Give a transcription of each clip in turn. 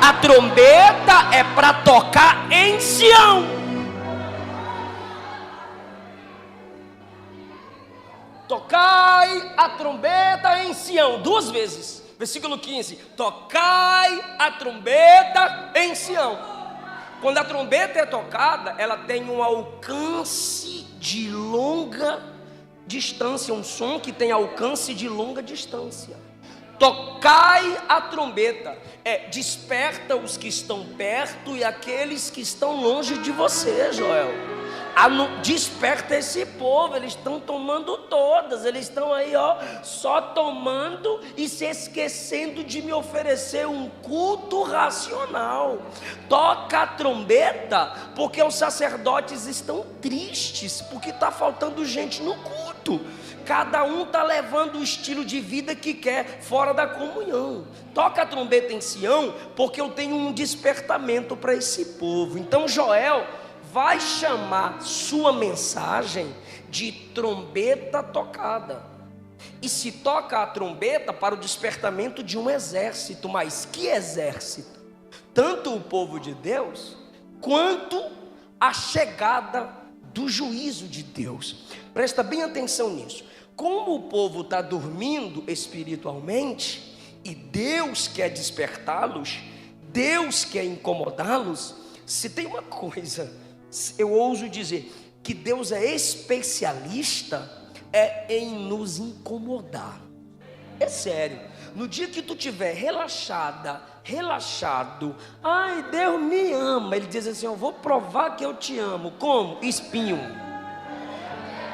A trombeta é para tocar em Sião. Tocai a trombeta em Sião, 2 vezes. Versículo 15: tocai a trombeta em Sião. Quando a trombeta é tocada, ela tem um alcance de longa distância, um som que tem alcance de longa distância. Tocai a trombeta, desperta os que estão perto e aqueles que estão longe de você, Joel. Desperta esse povo, eles estão tomando todas, eles estão aí, só tomando e se esquecendo de me oferecer um culto racional. Toca a trombeta, porque os sacerdotes estão tristes, porque está faltando gente no culto. Cada um está levando o estilo de vida que quer, fora da comunhão. Toca a trombeta em Sião, porque eu tenho um despertamento para esse povo. Então Joel vai chamar sua mensagem de trombeta tocada. E se toca a trombeta para o despertamento de um exército. Mas que exército? Tanto o povo de Deus, quanto a chegada do juízo de Deus. Presta bem atenção nisso. Como o povo está dormindo espiritualmente, e Deus quer despertá-los, Deus quer incomodá-los, se tem uma coisa, eu ouso dizer, que Deus é especialista, em nos incomodar. É sério. No dia que tu estiver relaxado, ai, Deus me ama, Ele diz assim, eu vou provar que eu te amo. Como? Espinho.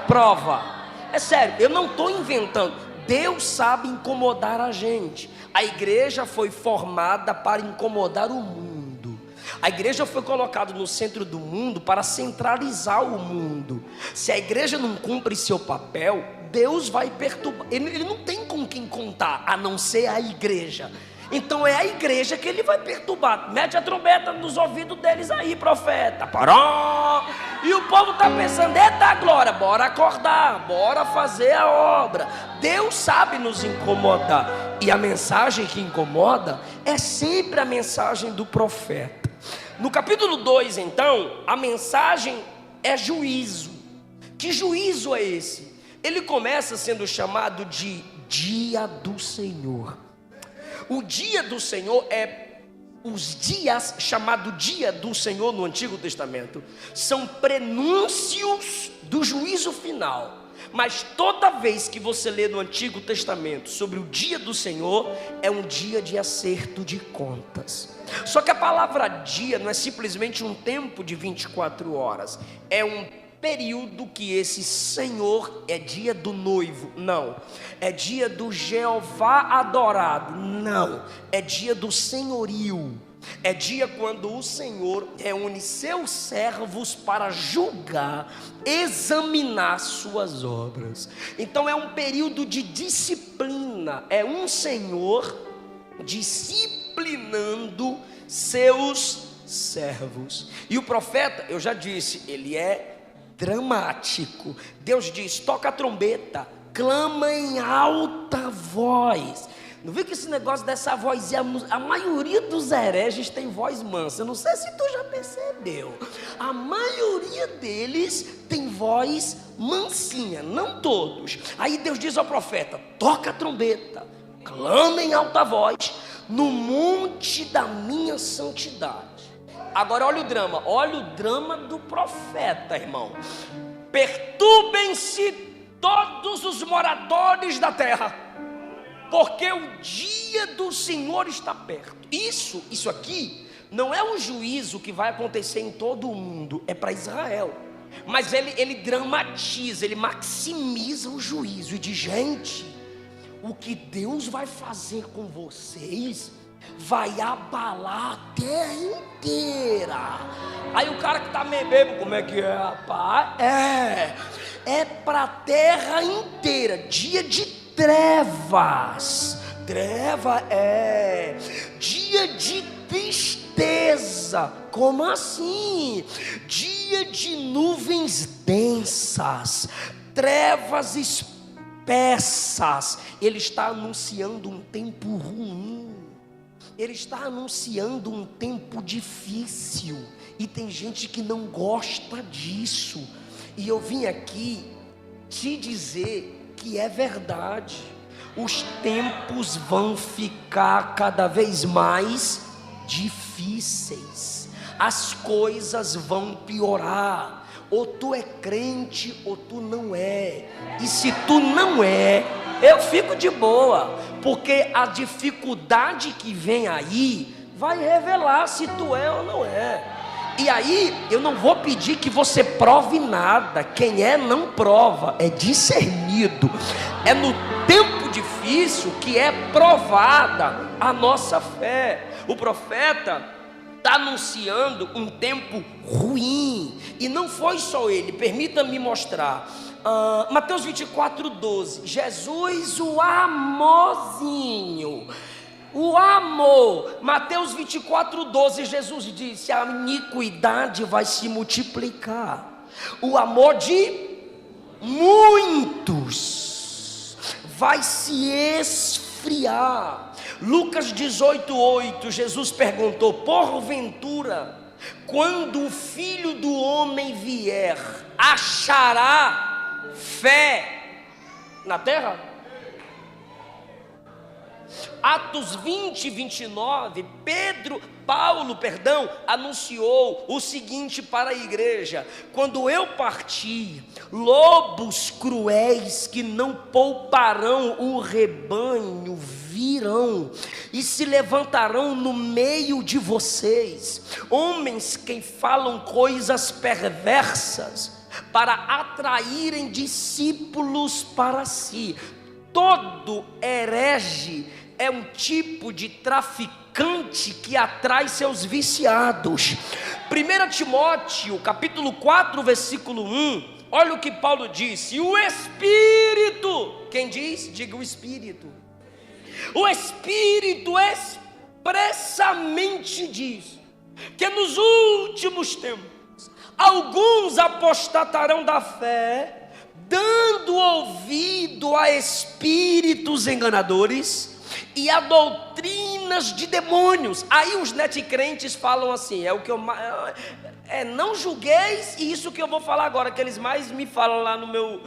Prova. É sério, eu não estou inventando. Deus sabe incomodar a gente. A igreja foi formada para incomodar o mundo. A igreja foi colocada no centro do mundo para centralizar o mundo. Se a igreja não cumpre seu papel, Deus vai perturbar. Ele não tem com quem contar, a não ser a igreja. Então é a igreja que Ele vai perturbar. Mete a trombeta nos ouvidos deles aí, profeta. Paró! E o povo está pensando, eita glória, bora acordar, bora fazer a obra. Deus sabe nos incomodar. E a mensagem que incomoda é sempre a mensagem do profeta. No capítulo 2, então, a mensagem é juízo. Que juízo é esse? Ele começa sendo chamado de Dia do Senhor. O dia do Senhor os dias chamado Dia do Senhor no Antigo Testamento são prenúncios do juízo final. Mas toda vez que você lê no Antigo Testamento sobre o dia do Senhor, é um dia de acerto de contas. Só que a palavra dia não é simplesmente um tempo de 24 horas, é um período que esse Senhor é dia do noivo, não, é dia do Jeová adorado, não, é dia do senhorio, é dia quando o Senhor reúne seus servos para julgar, examinar suas obras. Então é um período de disciplina, é um Senhor disciplinando seus servos. E o profeta, eu já disse, ele é dramático. Deus diz, toca a trombeta, clama em alta voz. Não viu que esse negócio dessa voz, a maioria dos hereges tem voz mansa. Eu não sei se tu já percebeu. A maioria deles tem voz mansinha, não todos. Aí Deus diz ao profeta, toca a trombeta, clama em alta voz, no monte da minha santidade. Agora olha o drama do profeta, irmão. Perturbem-se todos os moradores da terra, porque o dia do Senhor está perto. Isso aqui não é um juízo que vai acontecer em todo o mundo, é para Israel. Mas ele dramatiza, ele maximiza o juízo e diz, gente, o que Deus vai fazer com vocês vai abalar a terra inteira. Aí o cara que está meio bebo, como é que é, rapaz? É para a terra inteira, dia de trevas. Treva dia de tristeza. Como assim? Dia de nuvens densas, trevas espessas. Ele está anunciando um tempo ruim. Ele está anunciando um tempo difícil, e tem gente que não gosta disso, e eu vim aqui te dizer que é verdade. Os tempos vão ficar cada vez mais difíceis, as coisas vão piorar. Ou tu é crente ou tu não é, e se tu não é, eu fico de boa, porque a dificuldade que vem aí vai revelar se tu é ou não é. E aí eu não vou pedir que você prove nada, quem é não prova, é discernido. É no tempo difícil que é provada a nossa fé. O profeta está anunciando um tempo ruim, e não foi só ele, permita-me mostrar. Mateus 24:12, Jesus, o amorzinho, o amor. Mateus 24:12, Jesus disse: a iniquidade vai se multiplicar, o amor de muitos vai se esfriar. Lucas 18:8, Jesus perguntou: porventura, quando o Filho do Homem vier, achará fé na terra? Atos 20:29, Paulo anunciou o seguinte para a igreja: quando eu partir, lobos cruéis que não pouparão o rebanho virão e se levantarão no meio de vocês, homens que falam coisas perversas para atraírem discípulos para si. Todo herege é um tipo de traficante que atrai seus viciados. 1 Timóteo capítulo 4 versículo 1, olha o que Paulo disse: o Espírito, quem diz? Diga o Espírito. O Espírito expressamente diz que nos últimos tempos alguns apostatarão da fé, dando ouvido a espíritos enganadores e a doutrinas de demônios. Aí os netcrentes falam assim, não julgueis, e isso que eu vou falar agora, que eles mais me falam lá no meu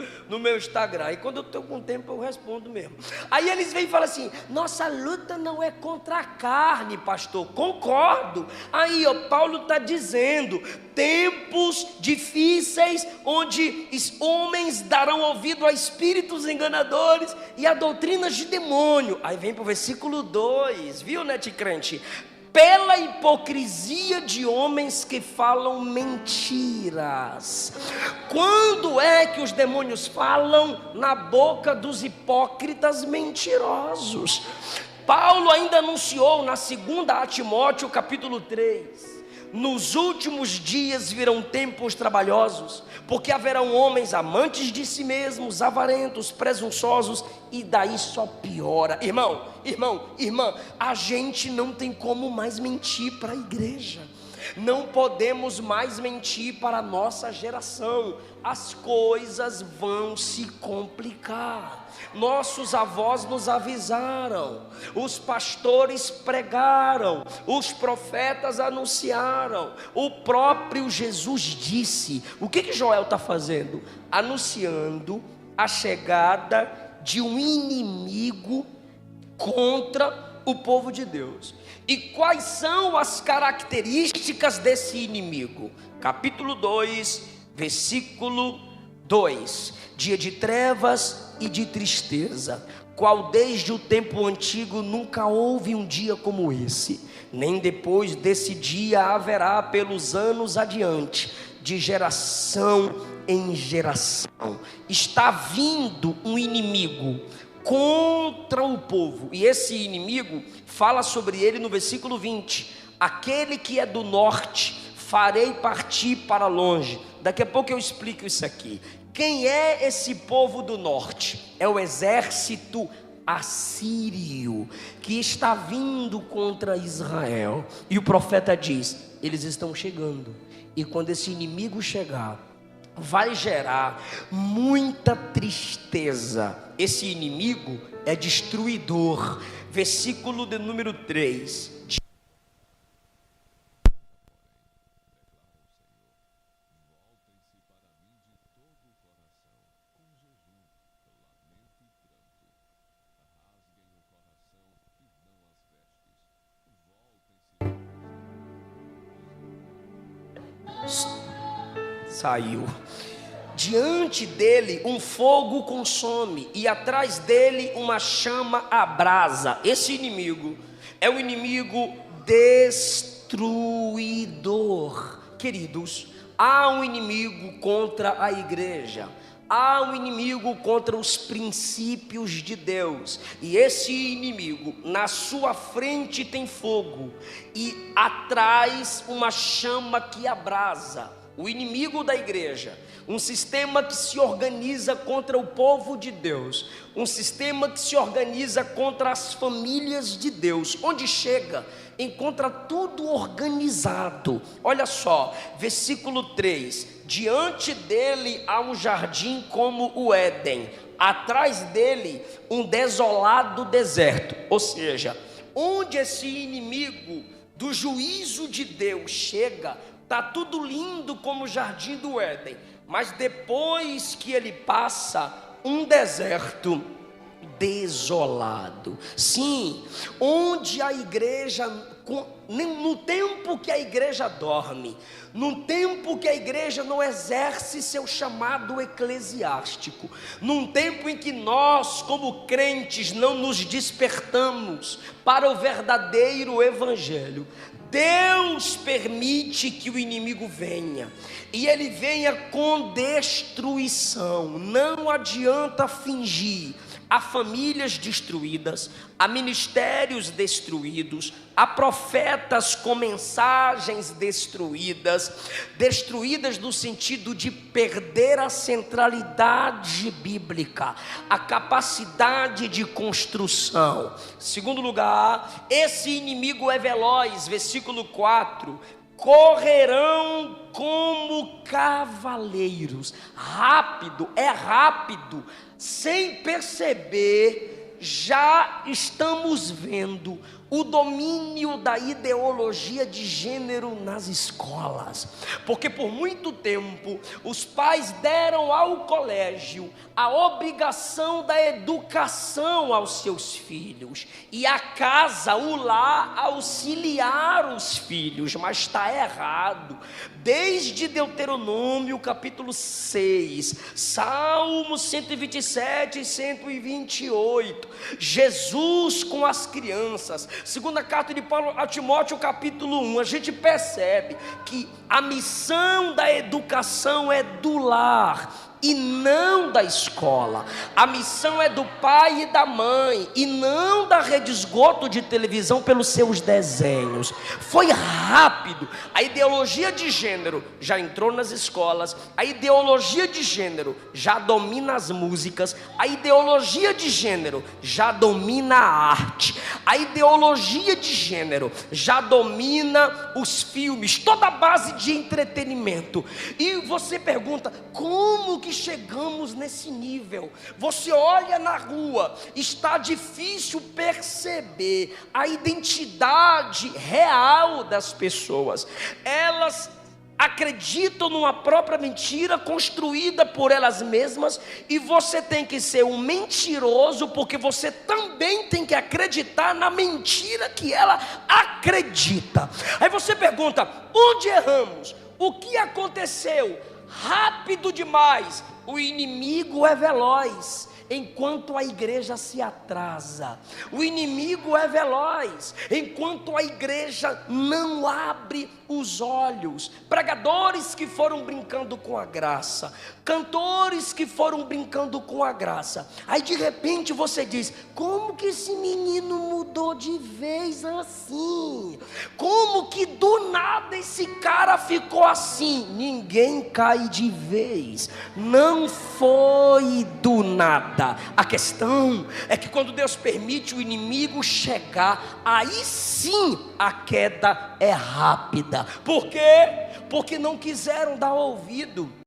Instagram, e quando eu estou com tempo eu respondo mesmo. Aí eles vêm e falam assim: nossa luta não é contra a carne, pastor. Concordo. Aí Paulo está dizendo: tempos difíceis, onde os homens darão ouvido a espíritos enganadores e a doutrinas de demônio. Aí vem para o versículo 2, viu, netcrente? Pela hipocrisia de homens que falam mentiras. Quando é que os demônios falam? Na boca dos hipócritas mentirosos. Paulo ainda anunciou na 2 Timóteo capítulo 3: nos últimos dias virão tempos trabalhosos, porque haverão homens amantes de si mesmos, avarentos, presunçosos, e daí só piora. Irmã, a gente não tem como mais mentir para a igreja. Não podemos mais mentir para a nossa geração. As coisas vão se complicar. Nossos avós nos avisaram, os pastores pregaram, os profetas anunciaram, o próprio Jesus disse. O que Joel está fazendo? Anunciando a chegada de um inimigo contra o povo de Deus. E quais são as características desse inimigo? Capítulo 2, versículo 2: dia de trevas e de tristeza, qual desde o tempo antigo nunca houve um dia como esse, nem depois desse dia haverá pelos anos adiante, de geração em geração. Está vindo um inimigo contra o povo, e esse inimigo fala sobre ele no versículo 20: aquele que é do norte farei partir para longe. Daqui a pouco eu explico isso aqui. Quem é esse povo do norte? É o exército assírio que está vindo contra Israel, e o profeta diz: eles estão chegando, e quando esse inimigo chegar, vai gerar muita tristeza. Esse inimigo é destruidor. versículo de número 3. Saiu. Diante dele um fogo consome, e atrás dele uma chama abrasa. Esse inimigo é o inimigo destruidor. Queridos, há um inimigo contra a igreja. Há um inimigo contra os princípios de Deus, e esse inimigo, na sua frente tem fogo, e atrás uma chama que abrasa. O inimigo da igreja, um sistema que se organiza contra o povo de Deus, um sistema que se organiza contra as famílias de Deus. Onde chega, encontra tudo organizado. Olha só, versículo 3: diante dele há um jardim como o Éden, atrás dele um desolado deserto. Ou seja, onde esse inimigo do juízo de Deus chega, está tudo lindo como o jardim do Éden, mas depois que ele passa, um deserto desolado. Sim, onde a igreja, no tempo que a igreja dorme, num tempo que a igreja não exerce seu chamado eclesiástico, num tempo em que nós, como crentes, não nos despertamos para o verdadeiro evangelho, Deus permite que o inimigo venha, e ele venha com destruição. Não adianta fingir. Há famílias destruídas, há ministérios destruídos, há profetas com mensagens destruídas no sentido de perder a centralidade bíblica, a capacidade de construção. Segundo lugar, esse inimigo é veloz, versículo 4: correrão como cavaleiros. Rápido, é rápido. Sem perceber, já estamos vendo o domínio da ideologia de gênero nas escolas, porque por muito tempo os pais deram ao colégio a obrigação da educação aos seus filhos, e a casa, o lar, auxiliar os filhos, mas está errado. Desde Deuteronômio capítulo 6, Salmo 127 e 128, Jesus com as crianças, segunda carta de Paulo a Timóteo capítulo 1, a gente percebe que a missão da educação é do lar e não da escola. A missão é do pai e da mãe, e não da rede esgoto de televisão pelos seus desenhos. Foi rápido. A ideologia de gênero já entrou nas escolas, a ideologia de gênero já domina as músicas, a ideologia de gênero já domina a arte, a ideologia de gênero já domina os filmes, toda a base de entretenimento. E você pergunta, como que chegamos nesse nível? Você olha na rua, está difícil perceber a identidade real das pessoas. Elas acreditam numa própria mentira construída por elas mesmas, e você tem que ser um mentiroso, porque você também tem que acreditar na mentira que ela acredita. Aí você pergunta, onde erramos? O que aconteceu? Rápido demais. O inimigo é veloz, enquanto a igreja se atrasa. O inimigo é veloz, enquanto a igreja não abre os olhos. Pregadores que foram brincando com a graça, cantores que foram brincando com a graça. Aí de repente você diz, como que esse menino mudou de vez assim? Como que do nada esse cara ficou assim? Ninguém cai de vez, não foi do nada. A questão é que quando Deus permite o inimigo chegar, aí sim a queda é rápida. Por quê? Porque não quiseram dar ouvido.